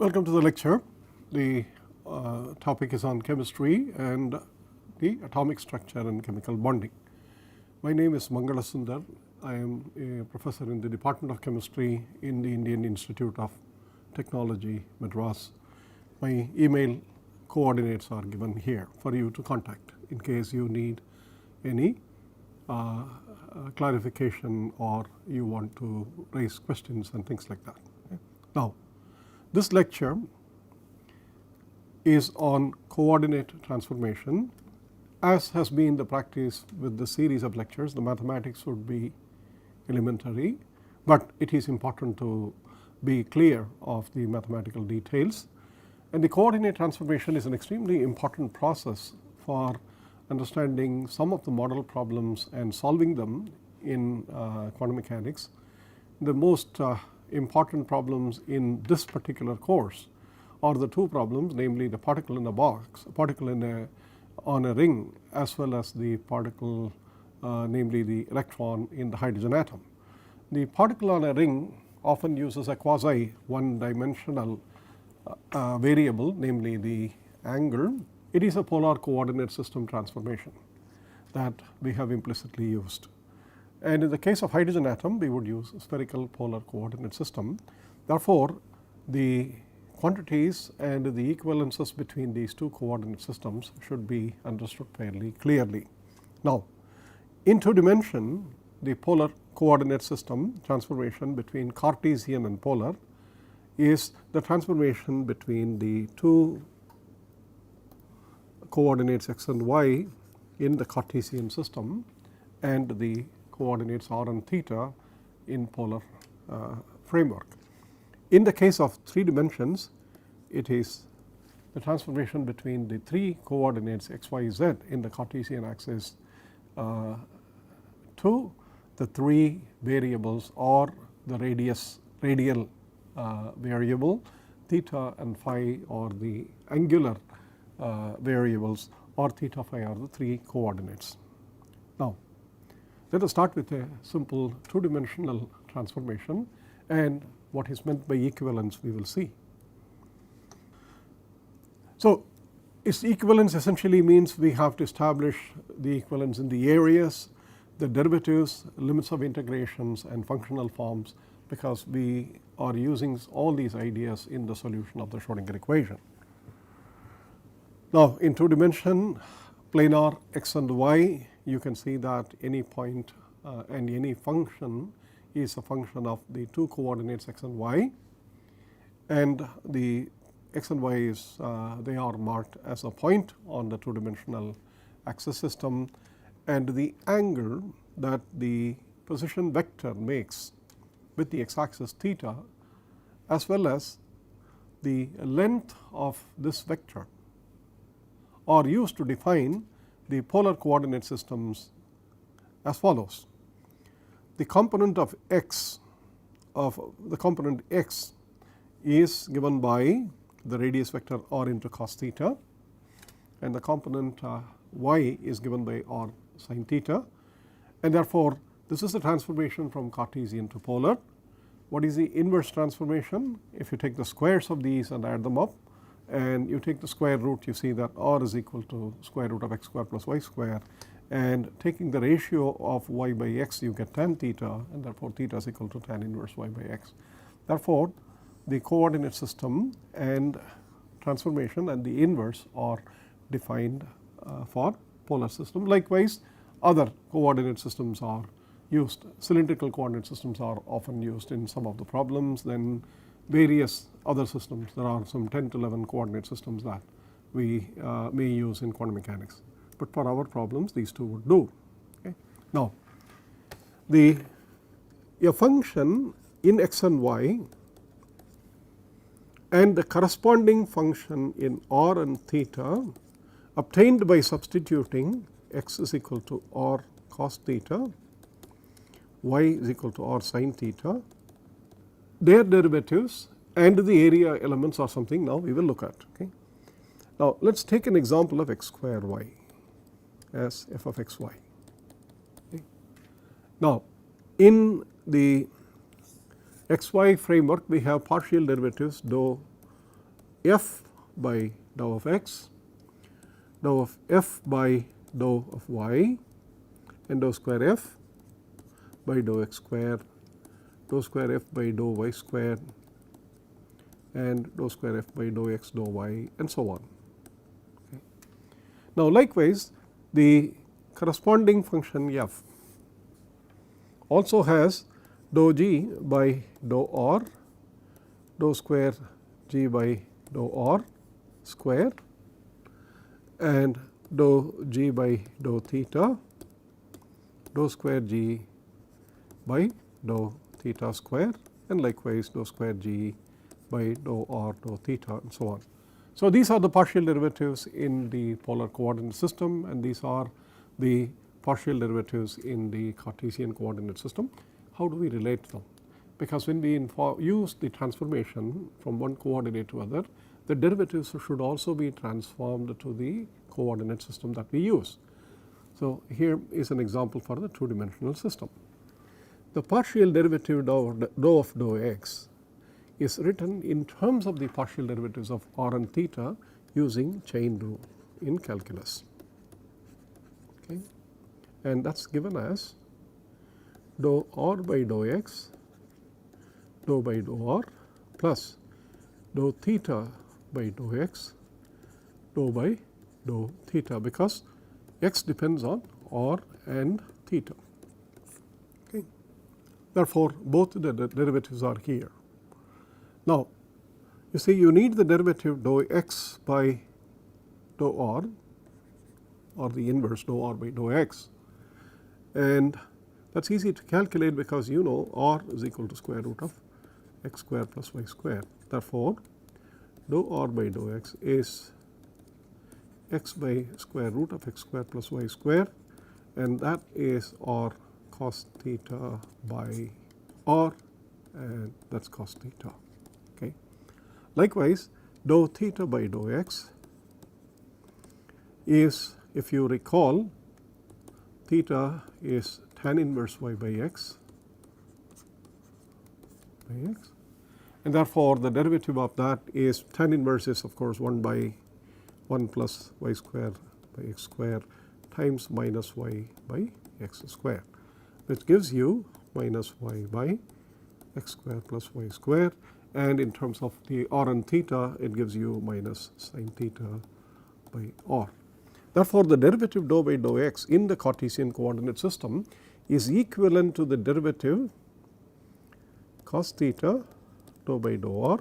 Welcome to the lecture. The topic is on chemistry and the atomic structure and chemical bonding. My name is Mangala Sundar. I am a professor in the Department of Chemistry in the Indian Institute of Technology, Madras. My email coordinates are given here for you to contact in case you need any clarification or you want to raise questions and things like that. Okay. Now, this lecture is on coordinate transformation. As has been the practice with the series of lectures, the mathematics would be elementary, but it is important to be clear of the mathematical details. And the coordinate transformation is an extremely important process for understanding some of the model problems and solving them in quantum mechanics. The most important problems in this particular course are the two problems, namely the particle in a box, a particle on a ring, as well as the particle namely the electron in the hydrogen atom. The particle on a ring often uses a quasi one dimensional variable, namely the angle. It is a polar coordinate system transformation that we have implicitly used. And in the case of hydrogen atom, we would use a spherical polar coordinate system. Therefore, the quantities and the equivalences between these two coordinate systems should be understood fairly clearly. Now, in two dimension, the polar coordinate system transformation between Cartesian and polar is the transformation between the two coordinates x and y in the Cartesian system and the coordinates r and theta in polar framework. In the case of 3 dimensions, it is the transformation between the 3 coordinates x, y, z in the Cartesian axis to the 3 variables or the radial variable theta and phi, or the angular variables, or theta phi are the 3 coordinates. Now, let us start with a simple 2-dimensional transformation, and what is meant by equivalence we will see. So, its equivalence essentially means we have to establish the equivalence in the areas, the derivatives, limits of integrations and functional forms, because we are using all these ideas in the solution of the Schrodinger equation. Now, in 2 dimension planar x and y, you can see that any point and any function is a function of the 2 coordinates x and y, and the x and y is they are marked as a point on the 2-dimensional axis system, and the angle that the position vector makes with the x axis theta, as well as the length of this vector, are used to define the polar coordinate systems as follows. The component of x is given by the radius vector r into cos theta, and the component y is given by r sin theta, and therefore, this is the transformation from Cartesian to polar. What is the inverse transformation? If you take the squares of these and add them up, and you take the square root, you see that r is equal to square root of x square plus y square, and taking the ratio of y by x, you get tan theta, and therefore theta is equal to tan inverse y by x. Therefore, the coordinate system and transformation and the inverse are defined for polar system. Likewise, other coordinate systems are used. Cylindrical coordinate systems are often used in some of the problems. Then various other systems, there are some 10 to 11 coordinate systems that we may use in quantum mechanics, but for our problems these two would do. Okay. Now, a function in x and y and the corresponding function in r and theta obtained by substituting x is equal to r cos theta, y is equal to r sin theta, their derivatives and the area elements are something now we will look at. Okay. Now, let us take an example of x square y as f of x y. Okay. Now, in the xy framework we have partial derivatives dou f by dou of x, dou of f by dou of y, and dou square f by dou x square, dou square f by dou y square, and dou square f by dou x dou y, and so on. Okay. Now likewise the corresponding function f also has dou g by dou r, dou square g by dou r square, and dou g by dou theta, dou square g by dou theta square, and likewise dou square g by dou r dou theta, and so on. So these are the partial derivatives in the polar coordinate system, and these are the partial derivatives in the Cartesian coordinate system. How do we relate them? Because when we use the transformation from one coordinate to other, the derivatives should also be transformed to the coordinate system that we use. So here is an example for the two-dimensional system. The partial derivative dou of dou x is written in terms of the partial derivatives of r and theta using chain rule in calculus. Okay. And that is given as dou r by dou x, dou by dou r, plus dou theta by dou x, dou by dou theta, because x depends on r and theta. Okay. Therefore both the derivatives are here. Now you see you need the derivative dou x by dou r, or the inverse dou r by dou x, and that is easy to calculate because you know r is equal to square root of x square plus y square. Therefore dou r by dou x is x by square root of x square plus y square, and that is r cos theta by r, and that is cos theta. Okay. Likewise dou theta by dou x is, if you recall, theta is tan inverse y by x, and therefore the derivative of that is tan inverse is of course 1 by 1 plus y square by x square times minus y by x square, which gives you minus y by x square plus y square, and in terms of the r and theta it gives you minus sin theta by r. Therefore the derivative dou by dou x in the Cartesian coordinate system is equivalent to the derivative cos theta dou by dou r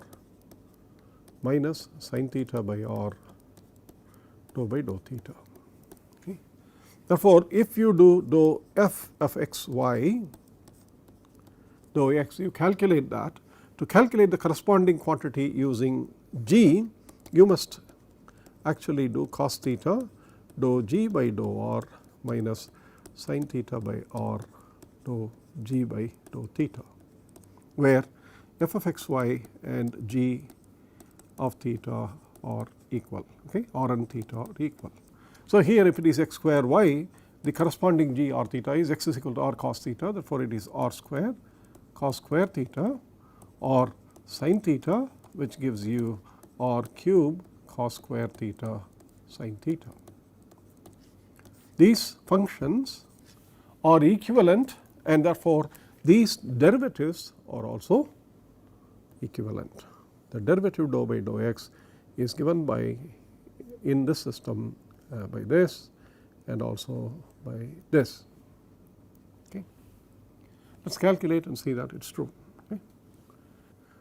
minus sin theta by r dou by dou theta. Okay. Therefore if you do dou f of x y dou x, you calculate that. To calculate the corresponding quantity using g, you must actually do cos theta dou g by dou r minus sin theta by r dou g by dou theta, where f of x y and g of theta are equal. Okay, r and theta are equal. So here if it is x square y, the corresponding g r theta is x is equal to r cos theta, therefore it is r square cos square theta or sin theta, which gives you r cube cos square theta sin theta. These functions are equivalent, and therefore these derivatives are also equivalent. The derivative dou by dou x is given by, in this system, by this and also by this. Okay. Let us calculate and see that it is true. Okay.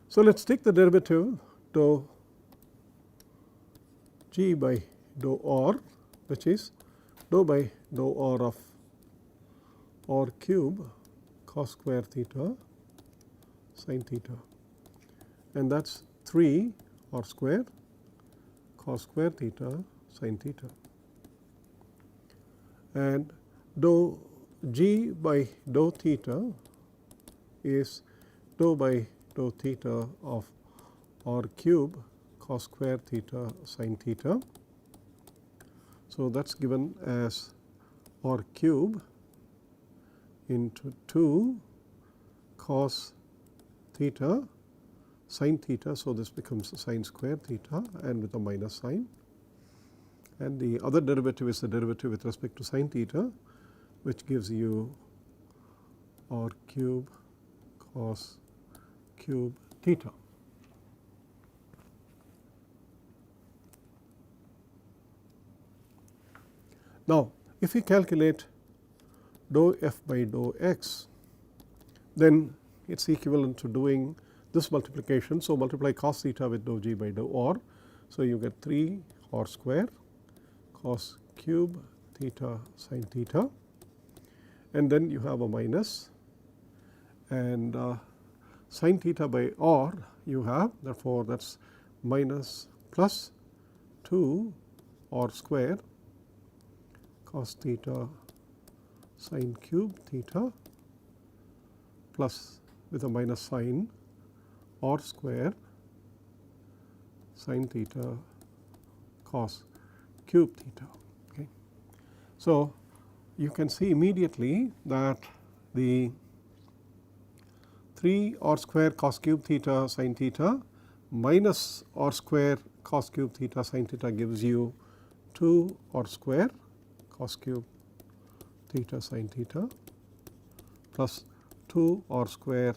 So let us take the derivative dou g by dou r, which is dou by dou r of r cube cos square theta sin theta, and that is 3 r square cos square theta sin theta, and dou g by dou theta is dou by dou theta of r cube cos square theta sin theta. So that is given as r cube into 2 cos theta sine theta. So, this becomes sine square theta and with a minus sign, and the other derivative is the derivative with respect to sine theta, which gives you r cube cos cube theta. Now, if we calculate dou f by dou x, then it is equivalent to doing this multiplication. So, multiply cos theta with dou g by dou r. So, you get 3 r square cos cube theta sin theta, and then you have a minus, and sin theta by r you have, therefore, that is minus plus 2 r square cos theta sin cube theta plus with a minus sign r square sin theta cos cube theta. Okay. So, you can see immediately that the 3 r square cos cube theta sin theta minus r square cos cube theta sin theta gives you 2 r square cos cube theta sin theta plus 2 r square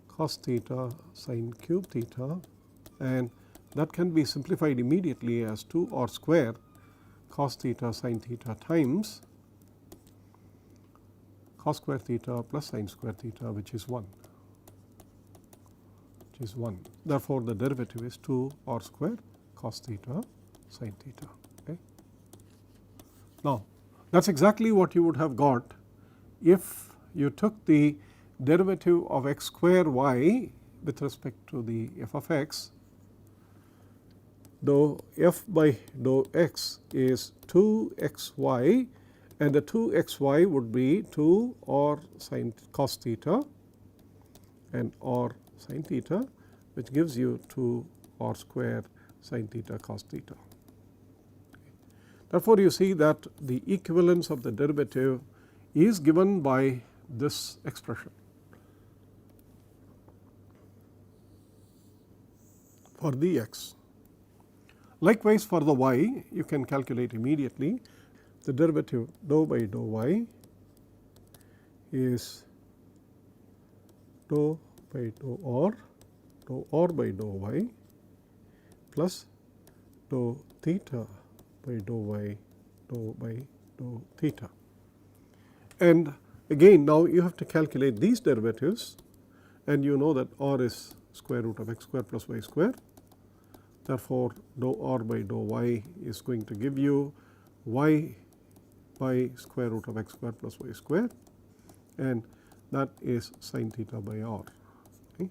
cos theta sin cube theta, and that can be simplified immediately as 2 r square cos theta sin theta times cos square theta plus sin square theta, which is 1. Therefore, the derivative is 2 r square cos theta sin theta. Okay. Now, that is exactly what you would have got if you took the derivative of x square y with respect to the f of x. Dou f by dou x is 2xy, and the 2xy would be 2 r sin cos theta and r sin theta, which gives you 2 r square sin theta cos theta. Therefore, you see that the equivalence of the derivative is given by this expression for the x. Likewise, for the y, you can calculate immediately. The derivative dou by dou y is dou by dou r by dou y plus dou theta by dou y dou by dou theta. And again, now you have to calculate these derivatives, and you know that r is square root of x square plus y square. Therefore, dou r by dou y is going to give you y by square root of x square plus y square, and that is sin theta by r. Okay.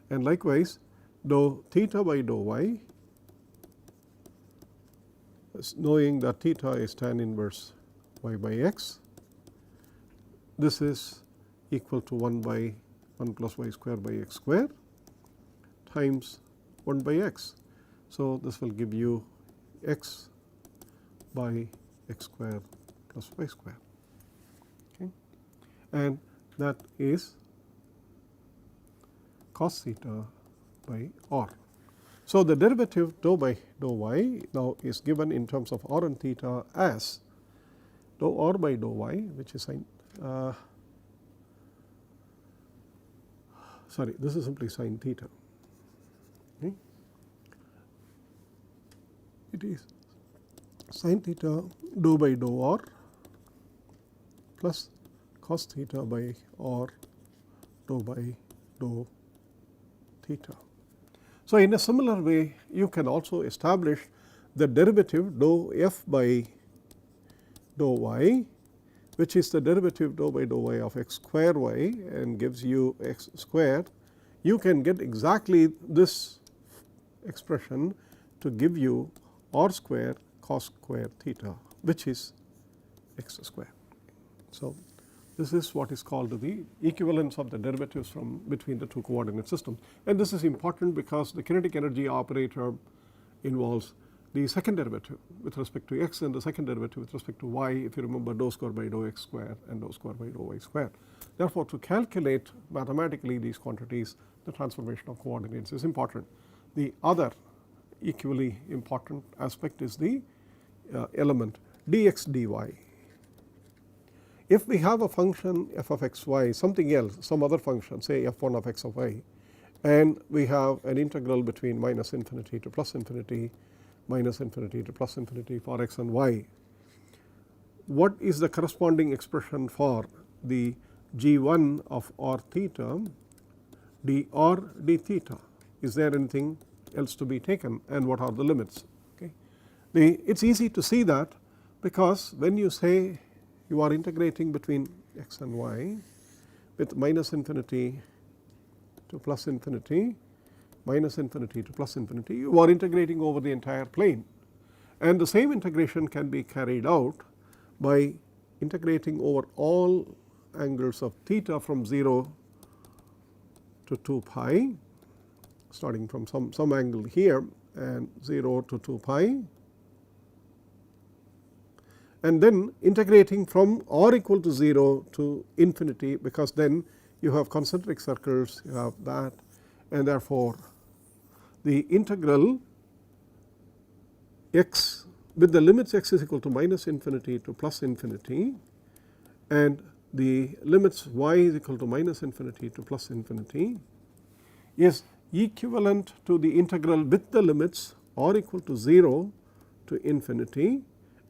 And likewise, dou theta by dou y, knowing that theta is tan inverse y by x, this is equal to 1 by 1 plus y square by x square times 1 by x. So, this will give you x by x square plus y square, okay. And that is cos theta by r. So, the derivative dou by dou y now is given in terms of r and theta as dou r by dou y, which is sin this is simply sin theta. Okay. It is sin theta dou by dou r plus cos theta by r dou by dou theta. So, in a similar way, you can also establish the derivative dou f by dou y, which is the derivative dou by dou y of x square y and gives you x squared. You can get exactly this expression to give you r square cos square theta, which is x square. So, this is what is called the equivalence of the derivatives from between the two coordinate systems, and this is important because the kinetic energy operator involves the second derivative with respect to x and the second derivative with respect to y, if you remember, dou square by dou x square and dou square by dou y square. Therefore, to calculate mathematically these quantities, the transformation of coordinates is important. The other equally important aspect is the element dx dy. If we have a function f of x y, something else, some other function, say f1 of x of y, and we have an integral between minus infinity to plus infinity, minus infinity to plus infinity for x and y, what is the corresponding expression for the g1 of r theta dr d theta? Is there anything else to be taken, and what are the limits? Okay. It is easy to see that, because when you say you are integrating between x and y with minus infinity to plus infinity, minus infinity to plus infinity, you are integrating over the entire plane, and the same integration can be carried out by integrating over all angles of theta from 0 to 2 pi, starting from some angle here, and 0 to 2 pi, and then integrating from r equal to 0 to infinity, because then you have concentric circles, you have that, and therefore the integral x with the limits x is equal to minus infinity to plus infinity, and the limits y is equal to minus infinity to plus infinity, is equivalent to the integral with the limits r equal to 0 to infinity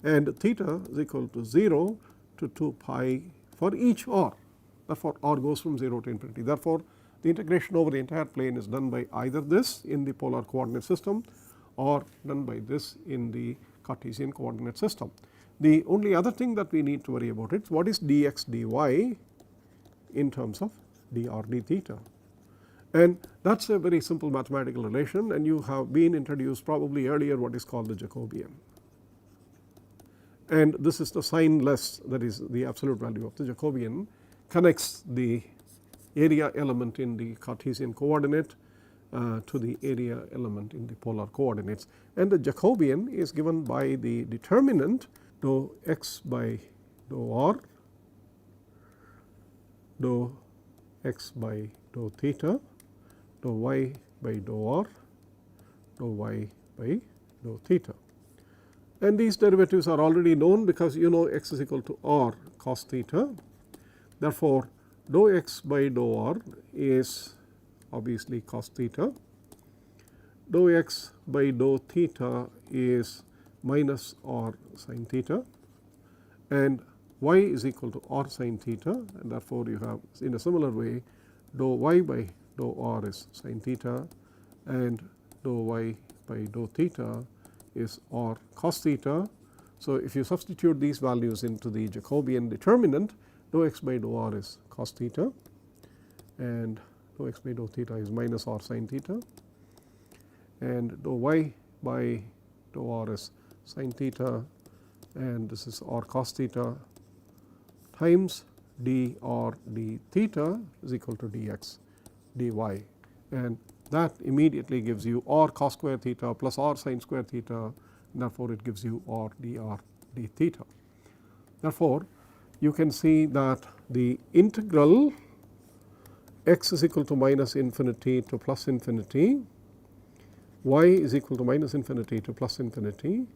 and theta is equal to 0 to 2 pi for each r. Therefore, r goes from 0 to infinity. Therefore, the integration over the entire plane is done by either this in the polar coordinate system or done by this in the Cartesian coordinate system. The only other thing that we need to worry about is what is dx dy in terms of dr d theta, and that is a very simple mathematical relation, and you have been introduced probably earlier what is called the Jacobian, and this is the signless, that is the absolute value of the Jacobian connects the area element in the Cartesian coordinate to the area element in the polar coordinates, and the Jacobian is given by the determinant dou x by dou r, dou x by dou theta, dou y by dou r, dou y by dou theta. And these derivatives are already known, because you know x is equal to r cos theta. Therefore, dou x by dou r is obviously cos theta, dou x by dou theta is minus r sin theta, and y is equal to r sin theta, and therefore you have in a similar way dou y by dou r is sin theta and dou y by dou theta is r cos theta. So, if you substitute these values into the Jacobian determinant, dou x by dou r is cos theta and dou x by dou theta is minus r sin theta, and dou y by dou r is sin theta, and this is r cos theta times dr d theta is equal to dx dy, and that immediately gives you r cos square theta plus r sin square theta, and therefore it gives you r dr d theta. Therefore, you can see that the integral x is equal to minus infinity to plus infinity, y is equal to minus infinity to plus infinity,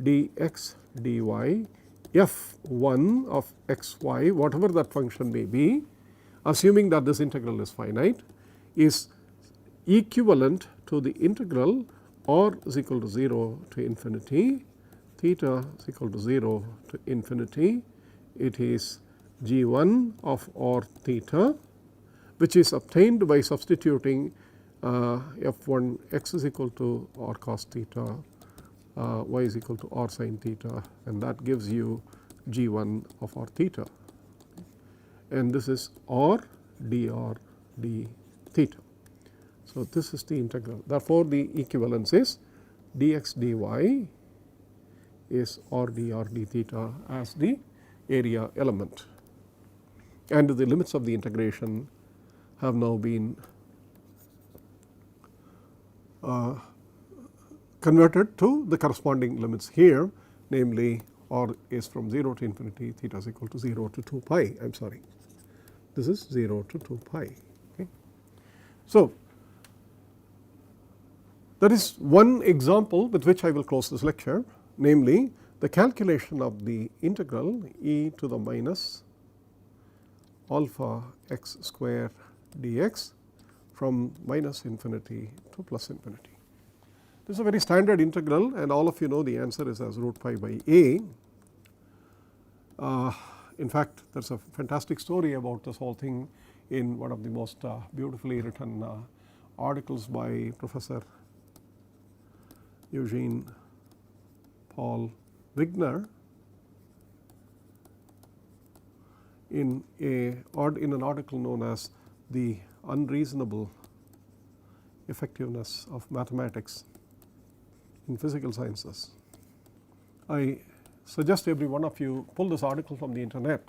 dx dy f1 of xy, whatever that function may be, assuming that this integral is finite, is equivalent to the integral r is equal to 0 to infinity, theta is equal to 0 to infinity. It is g1 of r theta, which is obtained by substituting f1 x is equal to r cos theta, y is equal to r sin theta, and that gives you g1 of r theta, and this is r dr d theta. So, this is the integral. Therefore, the equivalence is dx dy is r dr d theta as the area element, and the limits of the integration have now been converted to the corresponding limits here, namely r is from 0 to infinity, theta is equal to 0 to 2 pi, I am sorry, this is 0 to 2 pi. Okay. So, that is one example with which I will close this lecture, namely the calculation of the integral e to the minus alpha x square dx from minus infinity to plus infinity. This is a very standard integral, and all of you know the answer is as root pi by a. In fact, there is a fantastic story about this whole thing in one of the most beautifully written articles by Professor Eugene Paul Wigner in an article known as The Unreasonable Effectiveness of Mathematics in Physical Sciences. I suggest every one of you pull this article from the internet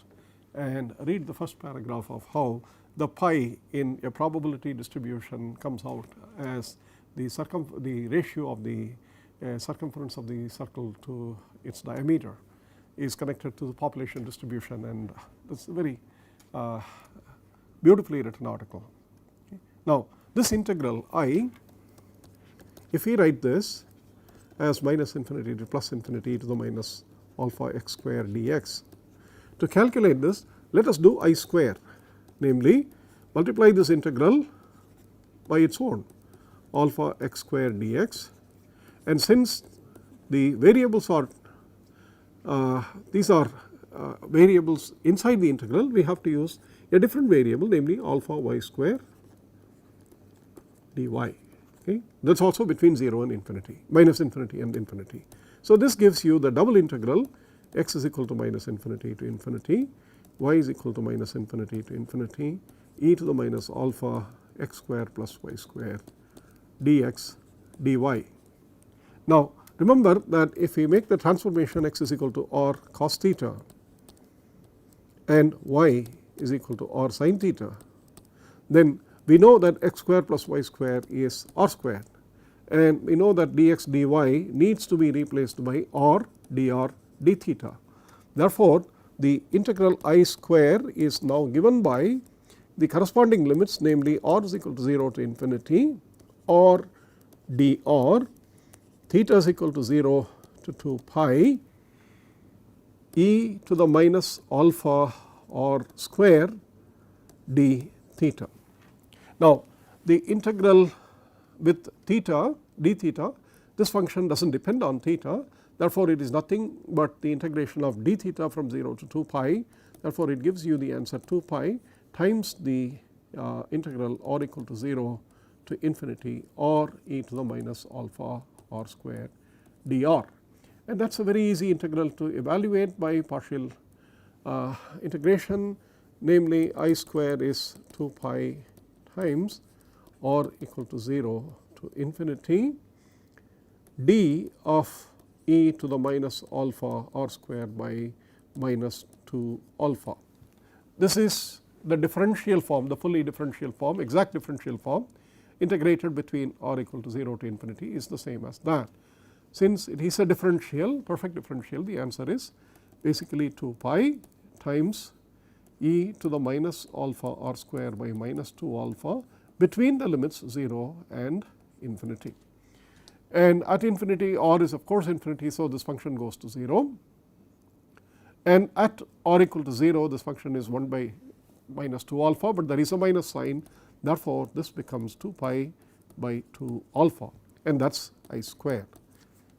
and read the first paragraph of how the pi in a probability distribution comes out as the ratio of the circumference of the circle to its diameter is connected to the population distribution, and it is a very beautifully written article. Okay. Now, this integral I, if we write this as minus infinity to plus infinity to the minus alpha x square dx, to calculate this let us do I square, namely multiply this integral by its own alpha x square dx, and since the variables are these are variables inside the integral, we have to use a different variable, namely alpha y square dy. Okay. That is also between 0 and infinity, minus infinity and infinity. So, this gives you the double integral x is equal to minus infinity to infinity, y is equal to minus infinity to infinity, e to the minus alpha x square plus y square dx dy. Now, remember that if we make the transformation x is equal to r cos theta and y is equal to r sin theta, then we know that x square plus y square is r squared, and we know that dx dy needs to be replaced by r dr d theta. Therefore, the integral I square is now given by the corresponding limits, namely r is equal to 0 to infinity, r dr, theta is equal to 0 to 2 pi, e to the minus alpha r square d theta. Now, the integral with theta d theta, this function does not depend on theta, therefore, it is nothing but the integration of d theta from 0 to 2 pi, therefore, it gives you the answer 2 pi times the integral r equal to 0 to infinity or e to the minus alpha r square dr. And that is a very easy integral to evaluate by partial integration, namely I square is 2 pi times r equal to 0 to infinity d of e to the minus alpha r square by minus 2 alpha. This is the differential form, the fully differential form, exact differential form integrated between r equal to 0 to infinity is the same as that. Since it is a differential, perfect differential, the answer is basically 2 pi times e to the minus alpha r square by minus 2 alpha between the limits 0 and infinity. And at infinity r is of course infinity, so this function goes to 0, and at r equal to 0 this function is 1 by minus 2 alpha, but there is a minus sign, therefore, this becomes 2 pi by 2 alpha, and that is I square,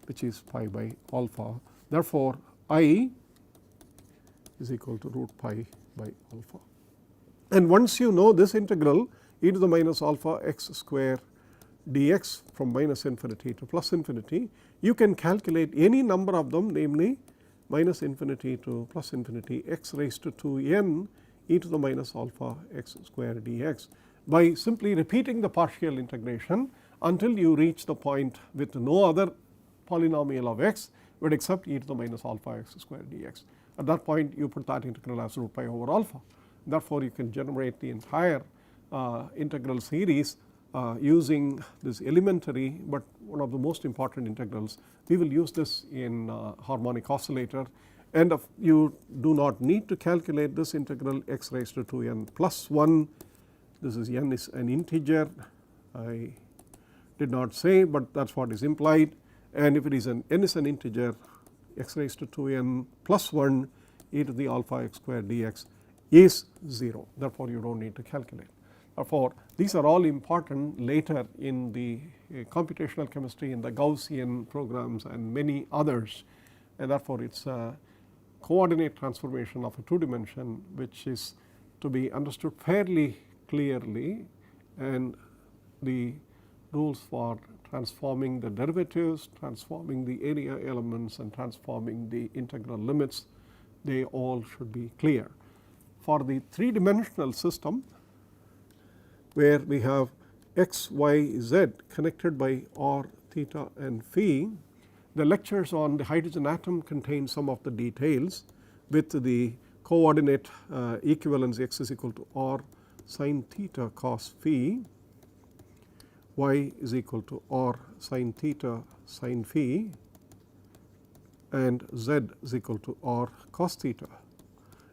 which is pi by alpha. Therefore, I is equal to root pi by alpha. And once you know this integral e to the minus alpha x square dx from minus infinity to plus infinity, you can calculate any number of them, namely minus infinity to plus infinity x raised to 2n e to the minus alpha x square dx by simply repeating the partial integration until you reach the point with no other polynomial of x but except e to the minus alpha x square dx. At that point you put that integral as root pi over alpha. Therefore, you can generate the entire integral series using this elementary, but one of the most important integrals. We will use this in harmonic oscillator, and you do not need to calculate this integral x raised to 2n plus 1. This is n is an integer, I did not say, but that is what is implied, and if it is n is an integer, x raised to 2n plus 1 e to the alpha x squared dx is 0. Therefore, you do not need to calculate. Therefore, these are all important later in the computational chemistry, in the Gaussian programs and many others, and therefore, it is a coordinate transformation of a 2 dimension which is to be understood fairly clearly, and the rules for transforming the derivatives, transforming the area elements and transforming the integral limits, they all should be clear. For the 3-dimensional system, where we have x, y, z connected by r, theta and phi, the lectures on the hydrogen atom contain some of the details with the coordinate equivalence x is equal to r sin theta cos phi, y is equal to r sin theta sin phi, and z is equal to r cos theta,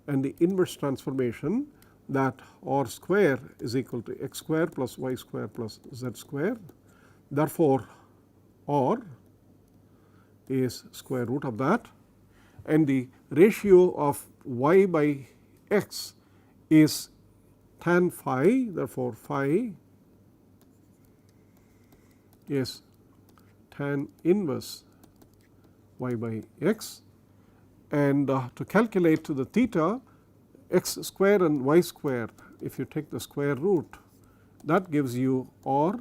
and the inverse transformation that r square is equal to x square plus y square plus z square. Therefore, r is square root of that, and the ratio of y by x is tan phi. Therefore, phi is tan inverse y by x, and to calculate to the theta, x square and y square, if you take the square root, that gives you r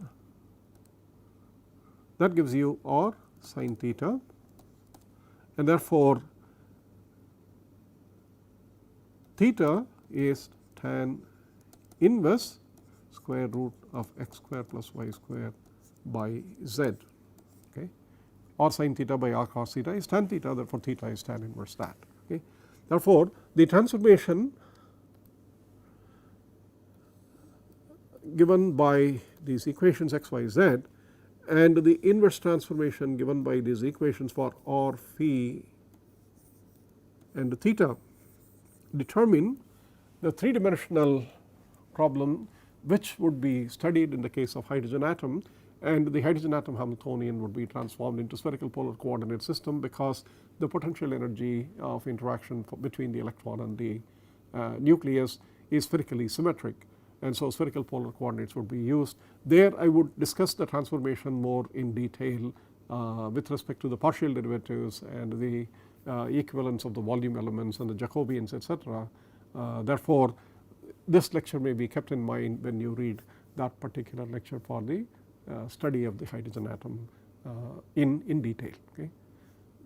sin theta, and therefore theta is tan inverse square root of x square plus y square by z. Okay. R sin theta by r cos theta is tan theta, therefore theta is tan inverse that. Okay. Therefore, the transformation given by these equations x, y, z, and the inverse transformation given by these equations for r, phi and theta determine the 3-dimensional problem which would be studied in the case of hydrogen atom, and the hydrogen atom Hamiltonian would be transformed into spherical polar coordinate system, because the potential energy of interaction between the electron and the nucleus is spherically symmetric, and so spherical polar coordinates would be used. There I would discuss the transformation more in detail with respect to the partial derivatives and the equivalence of the volume elements and the Jacobians, etc. Therefore, this lecture may be kept in mind when you read that particular lecture for the study of the hydrogen atom in detail. Okay.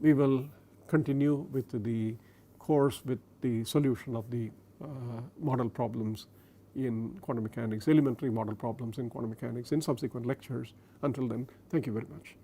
We will continue with the course with the solution of the model problems in quantum mechanics, elementary model problems in quantum mechanics in subsequent lectures. Until then, thank you very much.